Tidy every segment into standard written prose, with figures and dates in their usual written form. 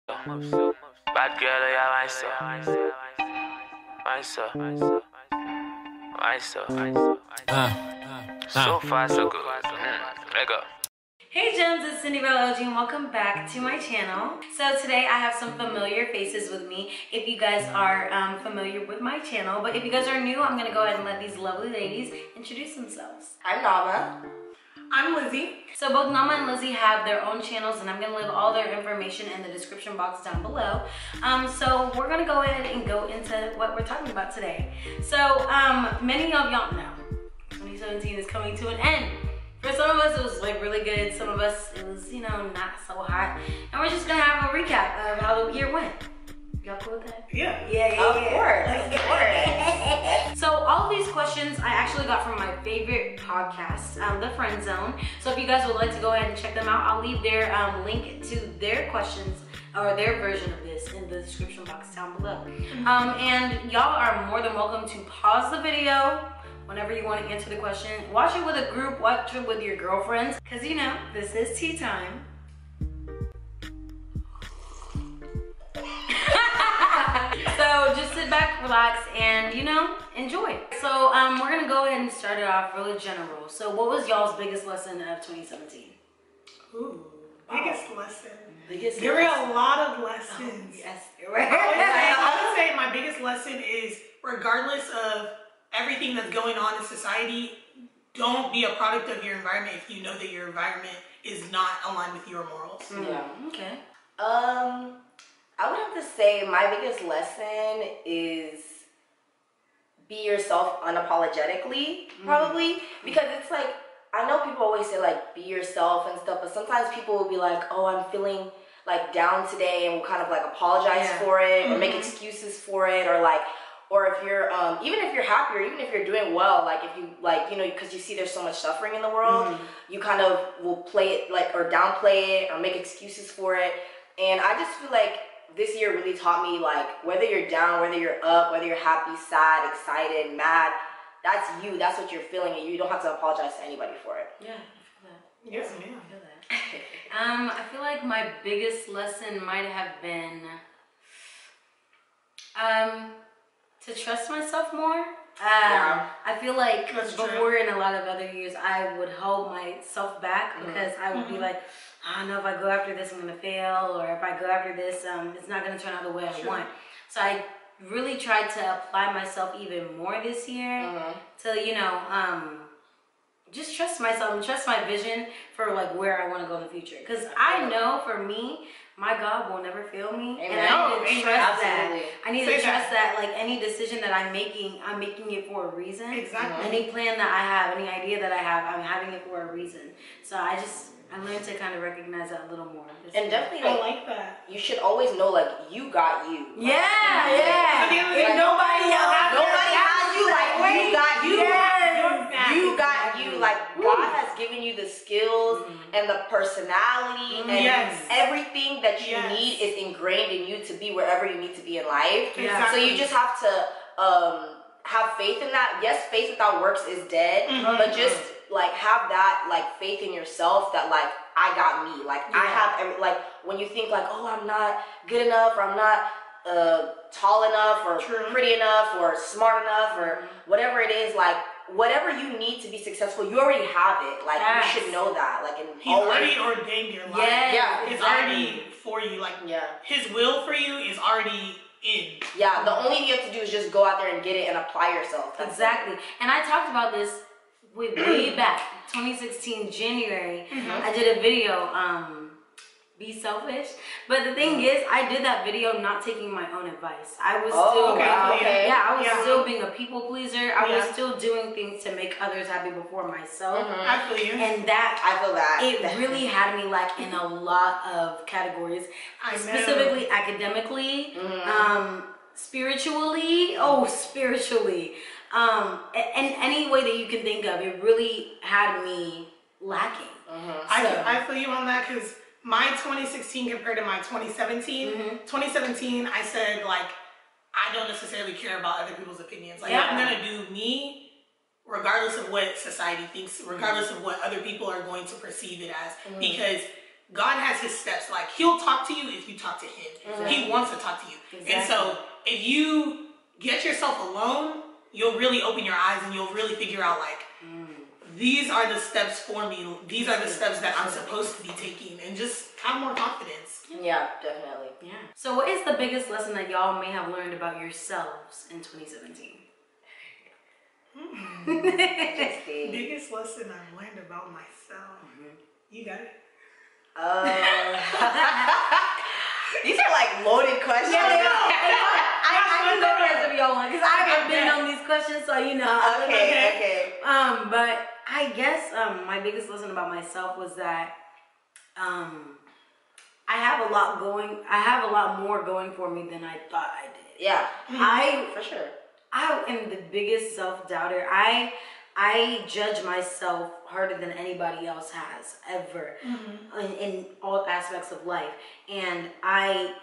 Bad girl, yeah, myself. So far, so good. Let go. Hey gems, it's Cindyrella and welcome back to my channel. So today I have some familiar faces with me if you guys are familiar with my channel. But if you guys are new, I'm going to go ahead and let these lovely ladies introduce themselves. I'm Nneoma. I'm Lizzie. So both Nneoma and Lizzie have their own channels and I'm going to leave all their information in the description box down below. So we're going to go ahead and go into what we're talking about today. So many of y'all know 2017 is coming to an end. For some of us, it was like really good. Some of us, it was, you know, not so hot. And we're just gonna have a recap of how the year went. Y'all cool with that? Yeah. Of course. So all of these questions I actually got from my favorite podcast, The Friend Zone. So if you guys would like to go ahead and check them out, I'll leave their link to their questions or their version of this in the description box down below. And y'all are more than welcome to pause the video whenever you want to answer the question. Watch it with a group, watch it with your girlfriends, because you know, this is tea time. So just sit back, relax, and you know, enjoy. So we're gonna go ahead and start it off really general. So what was y'all's biggest lesson of 2017? Ooh, biggest lesson. There were a lot of lessons. Yes, there were. I would say my biggest lesson is, regardless of everything that's going on in society, don't be a product of your environment if you know that your environment is not aligned with your morals. Yeah. Okay. I would have to say my biggest lesson is be yourself unapologetically, probably, because it's like, I know people always say like be yourself and stuff, but sometimes people will be like, oh, I'm feeling like down today, and will kind of like apologize for it or make excuses for it, or like, or if you're, even if you're happy or even if you're doing well, like if you, like, you know, because you see there's so much suffering in the world, you kind of will play it like, or downplay it or make excuses for it. And I just feel like this year really taught me, like, whether you're down, whether you're up, whether you're happy, sad, excited, mad, that's you, that's what you're feeling, and you don't have to apologize to anybody for it. Yeah, I feel that. Yes, ma'am. I feel that. I feel like my biggest lesson might have been to trust myself more. I feel like before in a lot of other years, I would hold myself back because I would be like, I don't know, if I go after this, I'm gonna fail, or if I go after this, it's not gonna turn out the way I want. So I really tried to apply myself even more this year to, you know, just trust myself and trust my vision for like where I want to go in the future. Because I know for me, my God will never fail me. Amen. And I need to trust that. I need to trust that like any decision that I'm making it for a reason. Exactly. Any plan that I have, any idea that I have, I'm having it for a reason. So I learned to kind of recognize that a little more. And definitely, like, I like that. You should always know, like, you got you. Yeah, yeah. Like, nobody has you. Like, you got you. You got you. Like, God has given you the skills and the personality and everything that you need is ingrained in you to be wherever you need to be in life. Exactly. So you just have to have faith in that. Yes, faith without works is dead, but just like have that like faith in yourself that like I got me. Like I have like when you think like, oh, I'm not good enough, or I'm not tall enough, or pretty enough, or smart enough, or whatever it is, like whatever you need to be successful, you already have it. Like you should know that. Like, and He's already ordained your life. It's already for you. Like His will for you is already in. Yeah, the only thing you have to do is just go out there and get it and apply yourself. That's exactly. And I talked about this way back, 2016 January. I did a video, be selfish. But the thing is, I did that video not taking my own advice. I was still still being a people pleaser. I was still doing things to make others happy before myself. I feel you. And that, I feel that. It really had me like in a lot of categories. Specifically academically, spiritually, and any way that you can think of, it really had me lacking. I feel you on that, because my 2016 compared to my 2017, 2017, I said like, I don't necessarily care about other people's opinions. Like I'm gonna do me, regardless of what society thinks, regardless of what other people are going to perceive it as, because God has his steps. Like, he'll talk to you if you talk to him. Exactly. He wants to talk to you. Exactly. And so if you get yourself alone, you'll really open your eyes and you'll really figure out, like, these are the steps for me. These are the steps that I'm supposed to be taking, and just have more confidence. Yeah, definitely. Yeah. So what is the biggest lesson that y'all may have learned about yourselves in 2017? Biggest lesson I've learned about myself. You got it? These are like loaded questions. I can go first if y'all want, because I haven't been on these questions, so you know. Okay. But I guess my biggest lesson about myself was that I have a lot more going for me than I thought I did. Yeah. For sure. I am the biggest self-doubter. I judge myself harder than anybody else has ever in all aspects of life. And I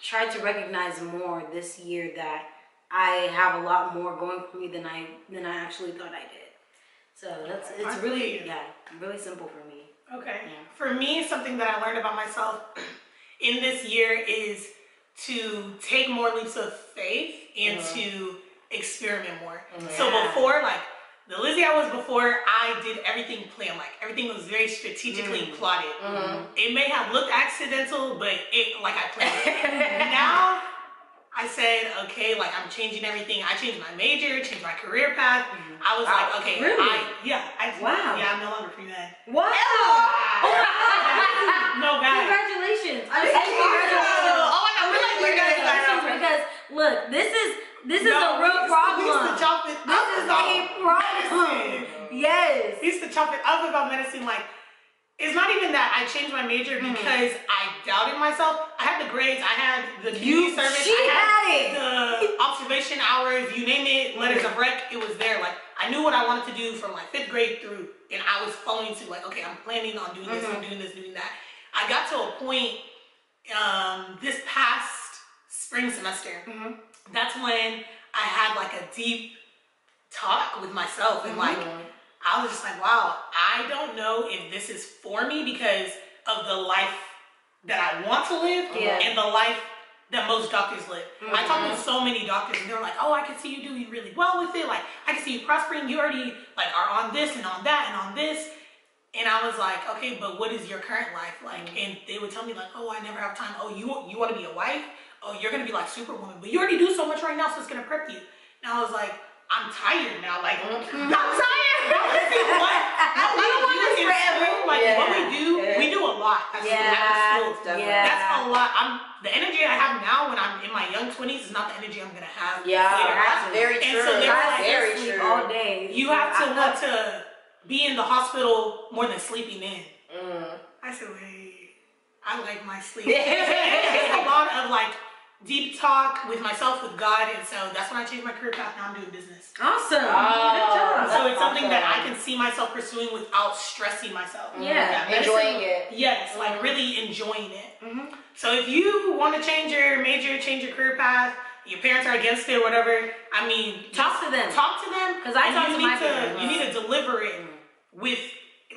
tried to recognize more this year that I have a lot more going for me than I actually thought I did. So it's really simple for me. Okay. Yeah. For me, something that I learned about myself in this year is to take more leaps of faith and to experiment more. So before, like, the Lizzie I was before, I did everything planned. Like, everything was very strategically plotted. It may have looked accidental, but I planned it. Now, I said, okay, like, I'm changing everything. I changed my major, changed my career path. I was like, okay, really? I'm no longer free man. Wow! No bad. Congratulations! Oh my God, Congratulations, because look, this is a real problem. We used to chop it up a problem. Yes. We used to chop it up about medicine. Like, it's not even that I changed my major because I doubted myself. I had the grades, I had the community service, I had the observation hours, you name it, letters of rec, it was there. Like, I knew what I wanted to do from like 5th grade through, and I was following to like, okay, I'm planning on doing this, I'm doing this, doing that. I got to a point this past spring semester. That's when I had like a deep talk with myself, and like, I was just like, wow, I don't know if this is for me because of the life that I want to live and the life that most doctors live. I talked to so many doctors and they were like, oh, I can see you doing really well with it. Like, I can see you prospering. You already like are on this and on that and on this. And I was like, okay, but what is your current life like? And they would tell me like, oh, I never have time. Oh, you want to be a wife? Oh, you're going to be like Superwoman, but you already do so much right now, so it's going to prep you. And I was like, I'm tired now. Like, I'm tired. We do a lot at school. That's a lot. The energy I have now when I'm in my young 20s is not the energy I'm going to have later. That's very true. And so they're like, very true. All day. You have to want to be in the hospital more than sleeping in. I said, wait, I like my sleep. It's a lot of like deep talk with myself, with God, and so that's when I changed my career path. Now I'm doing business. Awesome. Good job. So it's something that I can see myself pursuing without stressing myself. Enjoying it. Yes, like really enjoying it. So if you want to change your major, change your career path, your parents are against it or whatever, I mean, talk to them. Talk to them, because I talk to my parents. You need to deliver it with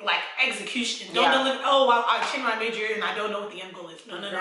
like execution. Don't deliver. Oh, I changed my major and I don't know what the end goal is. No. Don't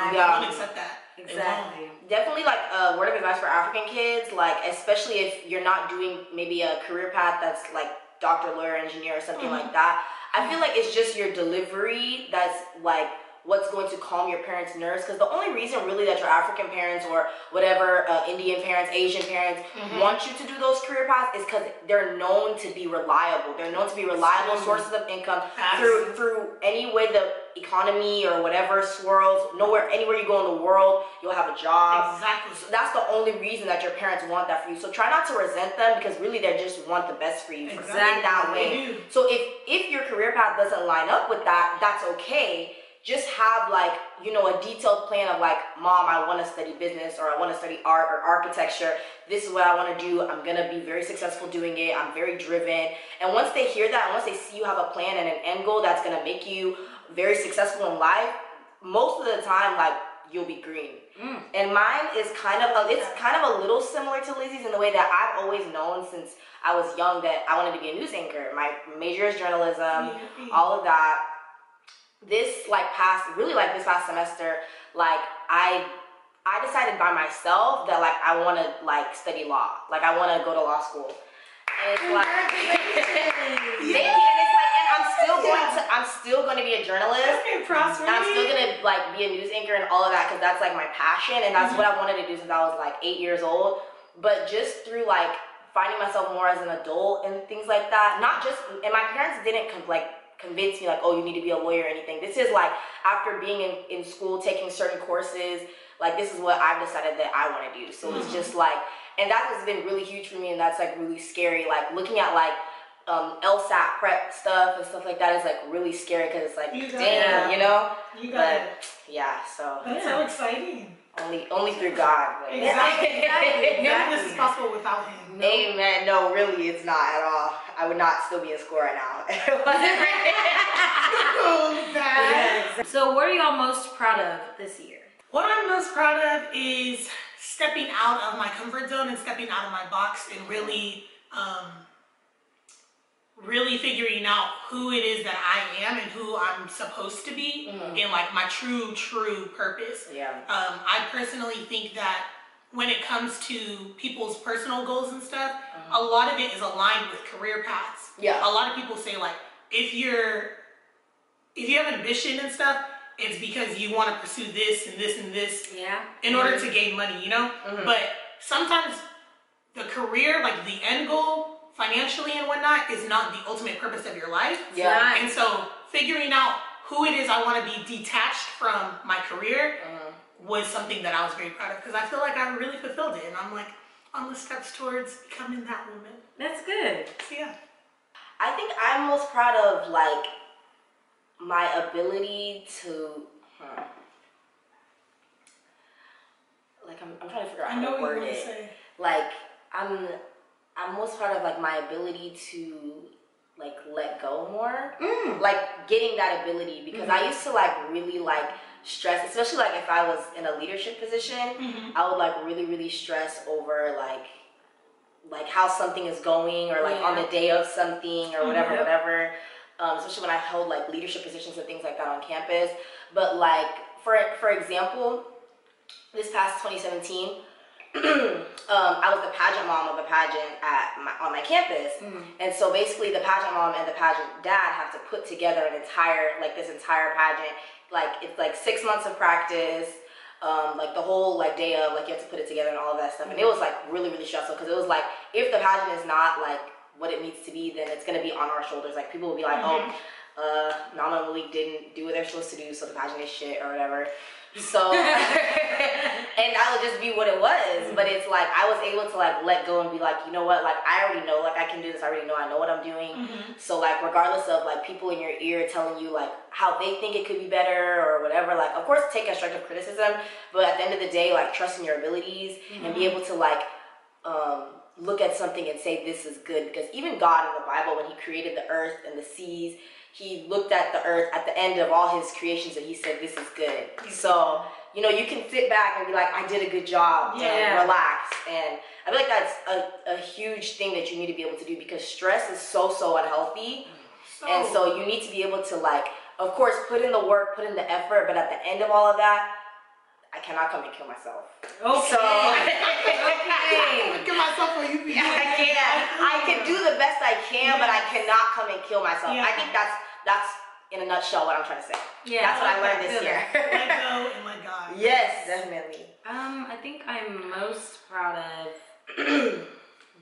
accept that. Exactly. Definitely, like word of advice for African kids, like especially if you're not doing maybe a career path that's like doctor, lawyer, engineer, or something like that. I feel like it's just your delivery that's like what's going to calm your parents' nerves, because the only reason really that your African parents or whatever Indian parents, Asian parents want you to do those career paths is because they're known to be reliable. They're known to be reliable sources of income through any way the economy or whatever swirls. Anywhere you go in the world, you'll have a job. Exactly. So that's the only reason that your parents want that for you. So try not to resent them, because really they just want the best for you in that way. So if your career path doesn't line up with that, that's okay. Just have like, a detailed plan of like, Mom, I want to study business, or I want to study art or architecture. This is what I want to do. I'm going to be very successful doing it. I'm very driven. And once they hear that, and once they see you have a plan and an end goal that's going to make you very successful in life, most of the time, like, you'll be green. And mine is kind of a little similar to Lizzie's in the way that I've always known since I was young that I wanted to be a news anchor. My major is journalism, all of that. this this past semester, like I decided by myself that like I want to like study law, like I want to go to law school, and it's like, thank you, and it's like, and I'm still going to be a journalist, Okay, and I'm still going to like be a news anchor and all of that because that's like my passion, and that's what I wanted to do since I was like 8 years old. But just through like finding myself more as an adult and things like that, not just, and my parents didn't convince me like, oh, you need to be a lawyer or anything. This is like after being in school, taking certain courses, like this is what I've decided that I want to do. So it's just like, and that has been really huge for me, and that's like really scary. Like looking at like LSAT prep stuff and stuff like that is like really scary because it's like, damn, you know? But yeah, so. That's so exciting. Only through God. But Exactly. None of this is possible without him. Amen. No, really, it's not at all. I would not still be in school right now. It wasn't Oh, bad. So what are y'all most proud of this year? What I'm most proud of is stepping out of my comfort zone and stepping out of my box and really figuring out who it is that I am and who I'm supposed to be in like my true purpose. Yeah. I personally think that when it comes to people's personal goals and stuff, a lot of it is aligned with career paths. Yeah. A lot of people say like, if you have ambition and stuff, it's because you want to pursue this and this and this in order to gain money, you know? But sometimes the career, like the end goal, financially and whatnot, is not the ultimate purpose of your life. Yeah. And so figuring out who it is I want to be detached from my career was something that I was very proud of because I feel like I really fulfilled it, and I'm like on the steps towards becoming that woman. That's good. So yeah. I think I'm most proud of like my ability to like I'm trying to figure out I how know to what word you want to it. say. Like I'm most proud of like my ability to like let go more, like getting that ability, because I used to like really like stress, especially like if I was in a leadership position, I would like really stress over like how something is going, or like on the day of something or whatever. Especially when I held like leadership positions and things like that on campus. But like for example, this past 2017, I was the pageant mom of a pageant on my campus, and so basically the pageant mom and the pageant dad have to put together this entire pageant. Like it's like 6 months of practice, like the whole like day of, like you have to put it together and all of that stuff. And it was like really stressful because it was like, if the pageant is not like what it needs to be, then it's gonna be on our shoulders. Like people will be like, Nneoma really didn't do what they're supposed to do, so the pageant is shit or whatever. So, and that would just be what it was. But it's like, I was able to like let go and be like, you know what, like I already know, like I can do this, I already know, I know what I'm doing. So like, regardless of like people in your ear telling you like how they think it could be better or whatever, like of course take constructive criticism, but at the end of the day, like trust in your abilities and be able to like look at something and say this is good. Because even God in the Bible, when he created the earth and the seas, he looked at the earth at the end of all his creations and he said, this is good. So, you know, you can sit back and be like, I did a good job, and relax. And I feel like that's a huge thing that you need to be able to do, because stress is so unhealthy. And so you need to be able to like, of course, put in the work, put in the effort, but at the end of all of that, I cannot come and kill myself. Okay. So, Kill myself or you be I can't. I can do the best I can, but I cannot come and kill myself. I think that's in a nutshell what I'm trying to say. Yeah, that's what I learned this year. Let go and let God. Yes, definitely. I think I'm most proud of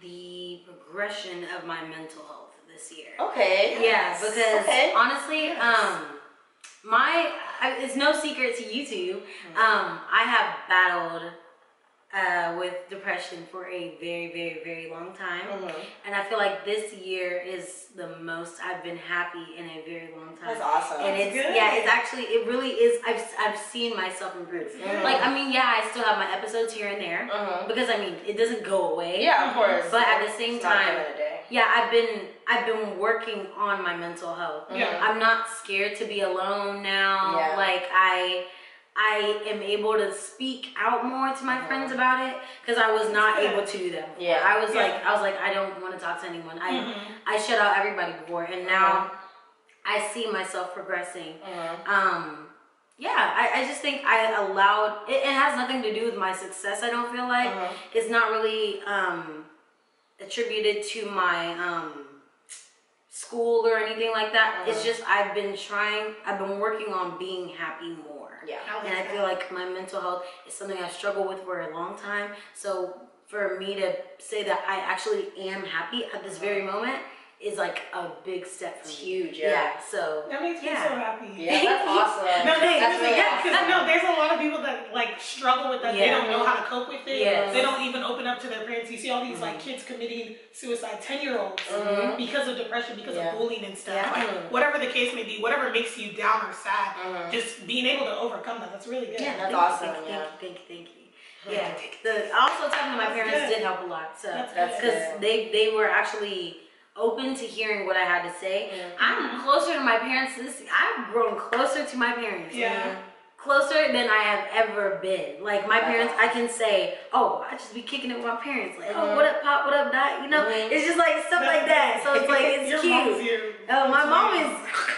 the progression of my mental health this year. Okay. Yeah, because honestly, it's no secret to you two. I have battled with depression for a very long time, and I feel like this year is the most I've been happy in a very long time. That's awesome. And it really is. I've seen myself improve. Like, I mean, I still have my episodes here and there, because I mean, it doesn't go away. Yeah, of course. But at the same time, I've been working on my mental health. I'm not scared to be alone now. Like I am able to speak out more to my friends about it, because I was not able to do that before. I was like, I don't want to talk to anyone. I shut out everybody before, and now I see myself progressing. I just think I allowed it. It has nothing to do with my success. I don't feel like it's not really attributed to my school or anything like that. It's just I've been working on being happy more. Yeah. And I feel like my mental health is something I've struggled with for a long time. So for me to say that I actually am happy at this very moment is like a big step for me. It's huge, So that makes me so happy. Yeah, that's awesome. That's really awesome. No, there's a lot of people that like struggle with that. They don't know how to cope with it. Yes. They don't even open up to their parents. You see all these like kids committing suicide, 10-year-olds because of depression, because of bullying and stuff. Like whatever the case may be, whatever makes you down or sad, just being able to overcome that. That's really good. Yeah, that's awesome. Thank you. Yeah. Also talking to my parents did help a lot. So because they were actually open to hearing what I had to say. I'm closer to my parents. I've grown closer to my parents. Closer than I have ever been. Like my parents, I can say, oh, I just be kicking it with my parents. Like, oh, what up, Pop? What up, Dot? You know, it's just like stuff like that. So it's like it's cute. Oh, my mom is.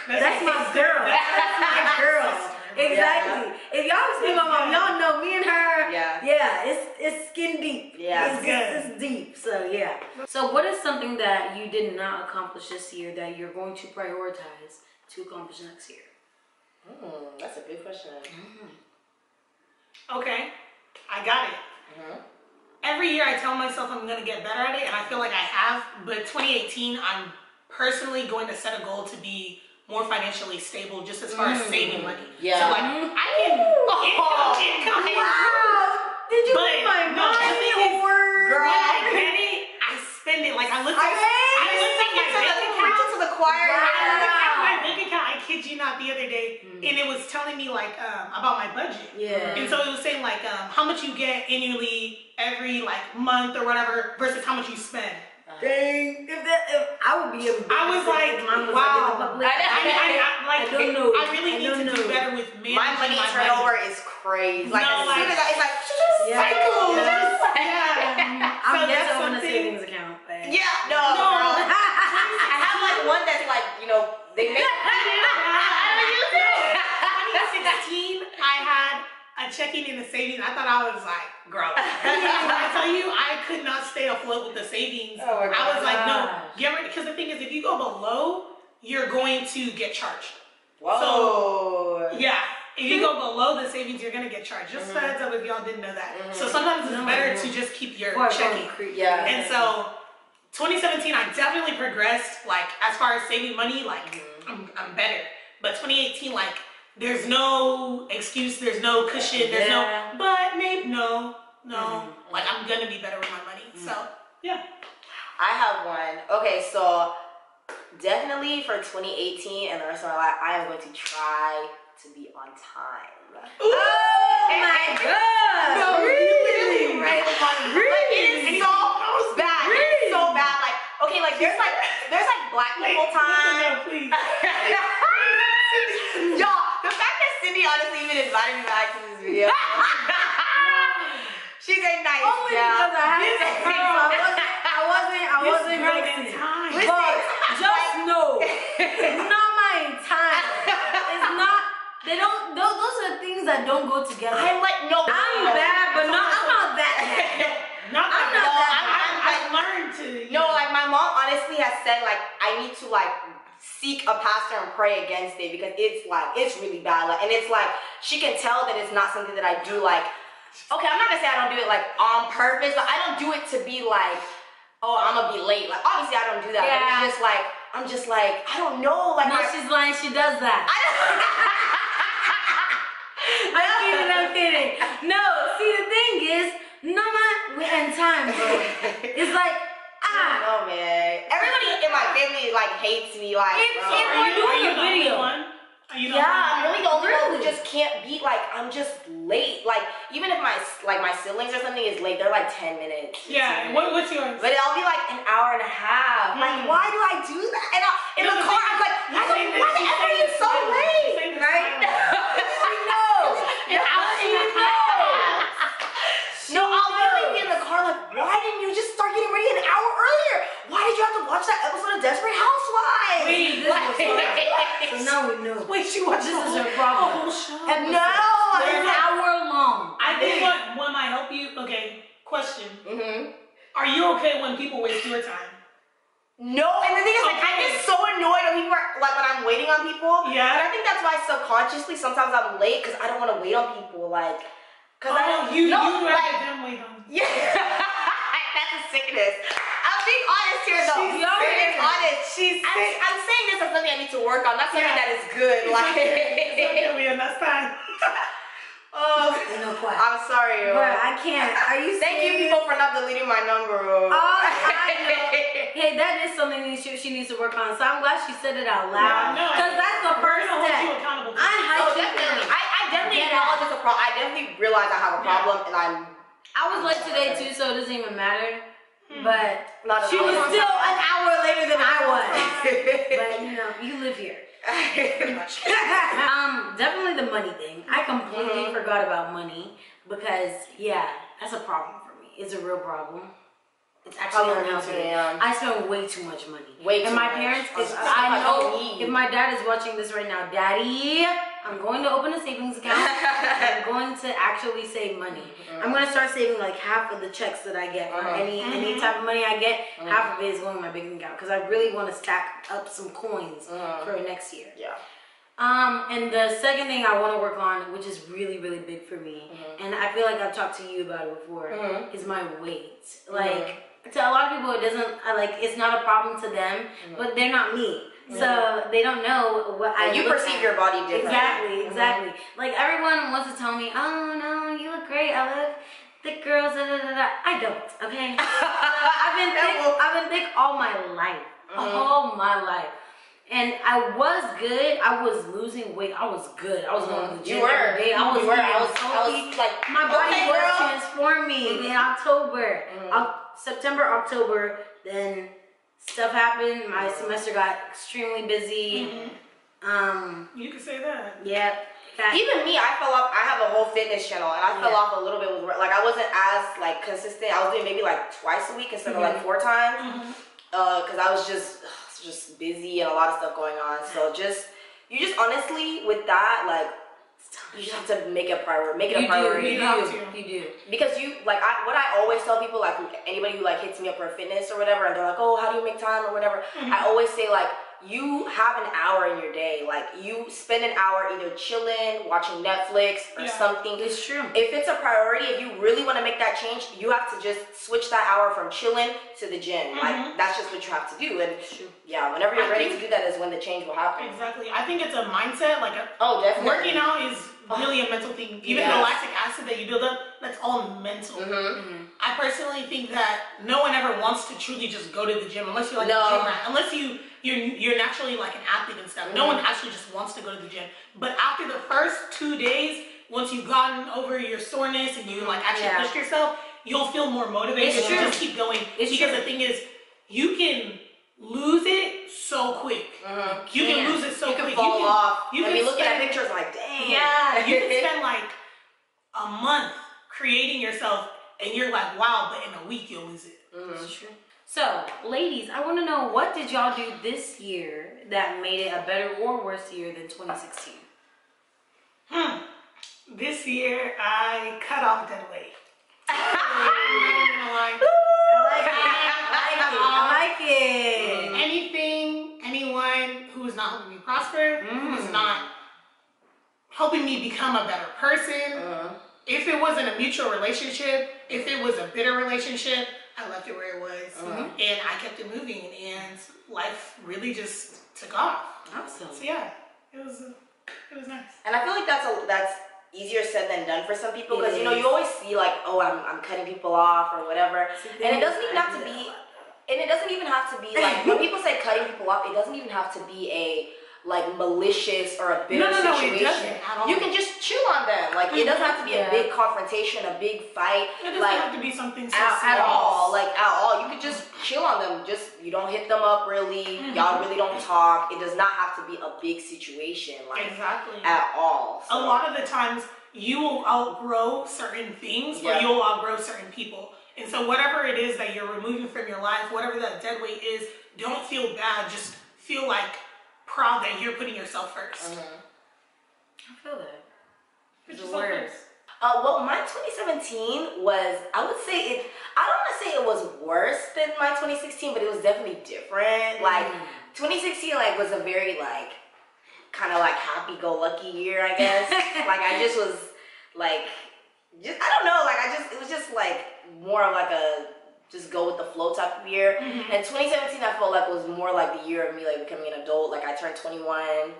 That's my girl. That's my girl. Exactly. If y'all see my mom, y'all know me and her. Yeah. It's skin deep. Yeah, it's deep. So yeah. So what is something that you did not accomplish this year that you're going to prioritize to accomplish next year? That's a good question. Okay, I got it. Every year I tell myself I'm going to get better at it, and I feel like I have. But 2018, I'm personally going to set a goal to be more financially stable, just as far as saving money. So like I can income. Wow! Did you read my mind? Girl, I spend it. Like I looked at my bank account. I kid you not, the other day, and it was telling me like about my budget. And so it was saying like how much you get annually every like month or whatever versus how much you spend. Dang! If I would be able to. I was like, wow. I really need to do better with managing my money turnover is crazy. Like as soon as it's like cycle. I'm yet to open a savings account. But no. I have like one that's like they make. I don't use it. 2016, I had a checking and a savings. I thought I was like, gross. I tell you, I could not stay afloat with the savings. I was like, no, get ready. Because the thing is, if you go below, you're going to get charged. Whoa. So, yeah. If you go below the savings, you're going to get charged. Just a heads up if y'all didn't know that. So sometimes it's better to just keep your checking. And so 2017, I definitely progressed, like, as far as saving money, like, I'm better. But 2018, like, there's no excuse, there's no cushion, there's no, but maybe, no. Like, I'm gonna be better with my money. So, yeah. I have one. Okay, so definitely for 2018 and the rest of my life, I am going to try to be on time. Oh my God! No, really? Right? It is so bad. It's so bad. Like, okay, like there's like black people time. No, please. Y'all, the fact that Cindy honestly even invited me back to this video. She's a nice only because I had I wasn't in time. But just know, it's not my time. It's not. They don't. Those are things that don't go together. I'm like, no. I'm bad, but I'm not that bad. I learned to. No, like my mom honestly has said like I need to like seek a pastor and pray against it because it's really bad. Like, and it's like she can tell that it's not something that I do like. Okay, I'm not gonna say I don't do it like on purpose, but I don't do it to be like, oh, I'm gonna be late. Like obviously I don't do that. But it's just like I'm just like I don't know. Like no, she's lying. She does that. I'm kidding. No, see the thing is, Nneoma, we're in time, bro. It's like I don't know, man. Everybody in my family like hates me. Like, are you doing a video? I'm really the only one who just can't beat. Like, I'm just late. Like, even if my siblings or something is late, they're like 10 minutes. Yeah. What's yours? But I'll be like an hour and a half. Like, why do I do that? And in the car, I'm like, why the F are you so late? Right? No, I'll literally be in the car like, why didn't you just start getting ready an hour earlier? Why did you have to watch that episode of Desperate Housewives? Wait, Now we know. Wait, she watched This the is whole, her problem. the whole show. No, It's an hour long. I think what might help you. Okay, question. Mm-hmm. Are you okay when people waste your time? No, and the thing is, like, I get so annoyed when people are, like, when I'm waiting on people. Yeah. And I think that's why subconsciously sometimes I'm late because I don't want to wait on people. Like, because you no, have like, them wait on. yeah, that's a sickness. I'm being honest here, though. She's being sick. honest. I'm saying this as something I need to work on. Not something that is good. Like, It's okay, Leah, that's fine. oh, No question. I'm sorry, yo. Bruh, I can't. Are you Thank you, serious? people, for not deleting my number. Oh, I know. Hey, that is something she needs to work on. So I'm glad she said it out loud. No, Because that's the first hold step. you accountable. I Oh, hype you definitely. down. I definitely acknowledge it's a problem. I definitely realize I have a problem, and I was late today too, so it doesn't even matter. But Not she was still an hour later than I was. but But you know, you live here. Pretty much. Definitely the money thing. I completely forgot about money because that's a problem for me. It's a real problem. It's actually Probably unhealthy. yeah. I spend way too much money. Way and too my much. parents, On if stuff I I know don't need. if my dad is watching this right now, Daddy, I'm going to open a savings account. I'm going to actually save money. I'm going to start saving like half of the checks that I get for any type of money I get. Half of it is going to my bank account because I really want to stack up some coins for next year. Yeah. And the second thing I want to work on, which is really, really big for me, and I feel like I've talked to you about it before, is my weight. Like, to a lot of people, it doesn't, it's not a problem to them, but they're not me. So they don't know what I You look perceive at. your body differently. Exactly. Like, everyone wants to tell me, oh, no, you look great. I love thick girls, da, da, da, da. I don't, okay? I've been thick all my life. All my life. And I was good. I was losing weight. I was good. I was going to the gym every day. I was like, my body okay, was girl. transforming in October. September, October, then stuff happened. My semester got extremely busy. You can say that. Yeah. Even me, I fell off. I have a whole fitness channel, and I fell off a little bit with like I wasn't as like consistent. I was doing maybe like twice a week instead of like 4 times, because I was just busy and a lot of stuff going on. So you just honestly with that, like, you just have to make it a priority. Make it a priority. You do. Because what I always tell people, like anybody who like hits me up for fitness or whatever, and they're like, oh, how do you make time or whatever? I always say, like, you have an hour in your day. Like, you spend an hour either chilling, watching Netflix or something. It's true. If it's a priority, if you really want to make that change, you have to just switch that hour from chilling to the gym. Like, that's just what you have to do. And yeah, whenever you're ready to do that is when the change will happen. Exactly. I think it's a mindset. Like, definitely. Working out is really a mental thing. Even the lactic acid that you build up, that's all mental. I personally think that no one ever wants to truly just go to the gym unless you're like a gym rat. Unless you're naturally like an athlete and stuff. No one actually just wants to go to the gym. But after the first 2 days, once you've gotten over your soreness and you like actually push yourself, you'll feel more motivated to just keep going. Because the thing is, you can lose it so quick. You can lose it so quick. You can fall off. You can be looking at pictures like, dang. Yeah, you can spend like a month creating yourself, and you're like, wow, but in a week you'll lose it. It's true. So, ladies, I want to know, what did y'all do this year that made it a better or worse year than 2016? This year, I cut off dead weight. I like it. Anything, anyone who is not helping me prosper, who is not helping me become a better person. If it wasn't a mutual relationship, if it was a bitter relationship, I left it where it was, and I kept it moving, and life really just took off. Awesome. So yeah, it was nice. And I feel like that's easier said than done for some people, because you know, you always see like, oh, I'm cutting people off or whatever, and it doesn't even have to be. And it doesn't even have to be like, when people say cutting people off, it doesn't even have to be a like malicious or a bitter situation. It doesn't at all. You can just chill on them. Like, it doesn't have to be a big confrontation, a big fight. It doesn't like, have to be something so at all. Like, at all. You could just chill on them. Just, you don't hit them up really. Y'all really don't talk. It does not have to be a big situation. Like, at all. So. A lot of the times, you will outgrow certain things, or you'll outgrow certain people. And so whatever it is that you're removing from your life, whatever that dead weight is, don't feel bad. Just feel like proud that you're putting yourself first. I feel that. Put The yourself words. first. Well, my 2017 was, I would say I don't want to say it was worse than my 2016, but it was definitely different. Like, 2016, like, was a very, like, kind of, like, happy-go-lucky year, I guess. Like, I just was, like, I don't know, like, it was just, like, more of, like, a just go with the flow type of year. And 2017, I felt like was more like the year of me, like, becoming an adult. Like, I turned 21.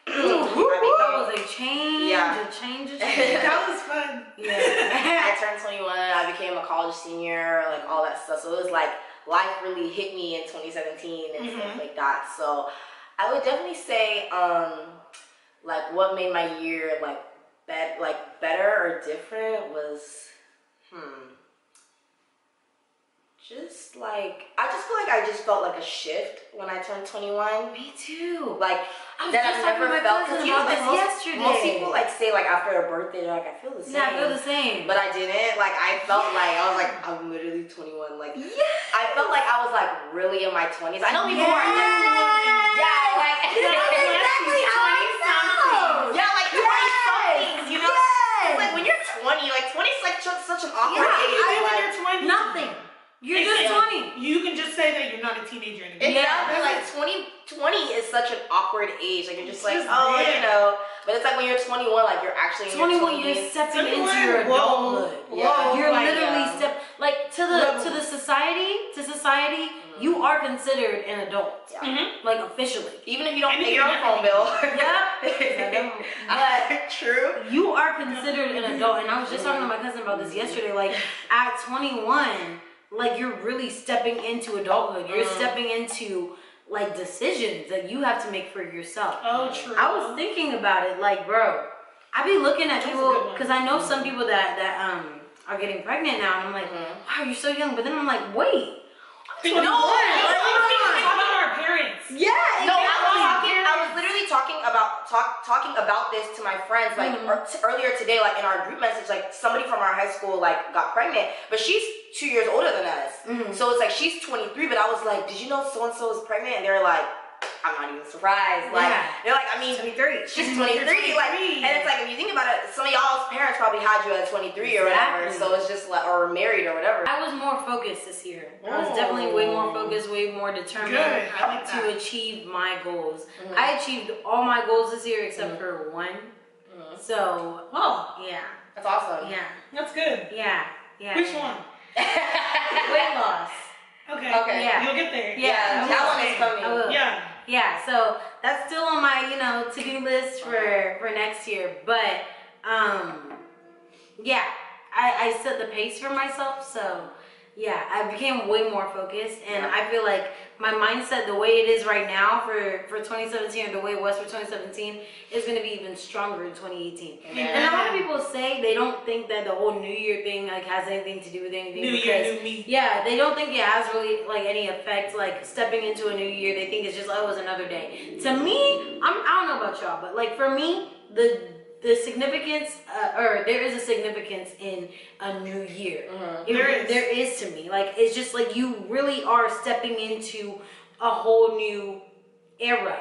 That was a change. Yeah. A change. That was fun. Yeah. I turned 21. I became a college senior, like all that stuff. So it was like life really hit me in 2017 and stuff like that. So I would definitely say, like what made my year like better or different was, just like I feel like I just felt like a shift when I turned 21. Me too. Like I was that just I've talking to never my felt. cousin Because you know, about like this yesterday. most people like say like after a birthday, they're like I feel the same. Yeah, I feel the same. But I didn't. Like I felt like I was like I'm literally 21. Like I felt like I was like really in my 20s. I know people are like like exactly how I felt. Yeah, like 20 somethings. You know, it's like when you're 20, like 20 is like such an awkward age. Even when you're 20, Nothing. You're just 20. You can just say that you're not a teenager anymore. Exactly, like 20 is such an awkward age. Like you're just like, Just oh, there. you know. But it's like when you're 21, like you're actually in 21, your you're 20s. stepping 21, into your whoa. adulthood. Yeah. You're Like, literally yeah. like to the society, you are considered an adult. Like officially. Even if you don't And pay you your own phone bill. Yep. But true. You are considered an adult, and I was just talking to my cousin about this yesterday. Like at 21, like you're really stepping into adulthood. You're stepping into like decisions that you have to make for yourself. Oh, true. I was thinking about it, like, bro, I be looking at That's a people good one. because I know some people that are getting pregnant now, and I'm like, wow, you're so young. But then I'm like, wait, No, No, talk about our parents. yeah, No, I was literally talking about this to my friends like earlier today, like in our group message, like somebody from our high school like got pregnant, but she's 2 years older than us. So it's like she's 23, but I was like, did you know so and so is pregnant? And they're like, I'm not even surprised. Like they're like, I mean, 23. she's 23. Like, and it's like if you think about it, some of y'all's parents probably had you at 23 or whatever. So it's just like, or married or whatever. I was more focused this year. I was definitely way more focused, way more determined Good. I like to that. achieve my goals. I achieved all my goals this year except for one. So, yeah. That's awesome. Yeah. That's good. Yeah. Yeah. Which one? Weight loss. Okay. Yeah. You'll get there. Yeah. That one is I coming. will. Yeah. Yeah, so that's still on my, to-do list for next year. But, yeah, I set the pace for myself. So, yeah, I became way more focused. And I feel like my mindset, the way it is right now for 2017, or the way it was for 2017, is going to be even stronger in 2018. And a lot of people say they don't think that the whole New Year thing like has anything to do with anything. New year, new me. Yeah, they don't think it has really like any effect. Like stepping into a new year, they think it's just it's another day. To me, I don't know about y'all, but like for me, the significance, or there is a significance in a new year. There is to me. Like it's just like you really are stepping into a whole new era.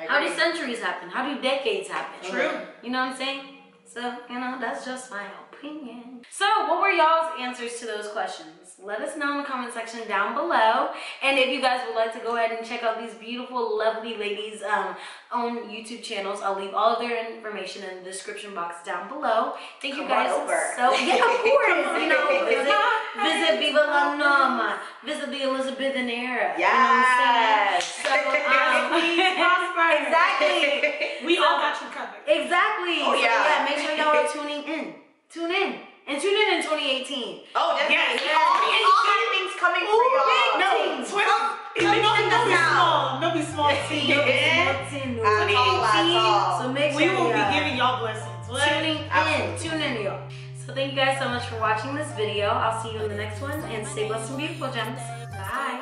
How do centuries happen? How do decades happen? True. You know what I'm saying? So, that's just my opinion. So, what were y'all's answers to those questions? Let us know in the comment section down below. And if you guys would like to go ahead and check out these beautiful, lovely ladies' own YouTube channels, I'll leave all of their information in the description box down below. Thank you guys so yeah, of course. Visit Viva la Nneoma. Visit the Elizabethan era. Yes. You know what I'm saying? So, exactly. We all got you covered. Exactly. Oh, So, yeah. make sure y'all are tuning in. Tune in. And tune in 2018. Oh, definitely. Yes. All kind of things coming for y'all. No, Teams. 20. No be small. Team. That's all. So make sure We will be y'all giving y'all blessings. tune in, y'all. So thank you guys so much for watching this video. I'll see you in the next one, and stay blessed and beautiful, gems. Bye.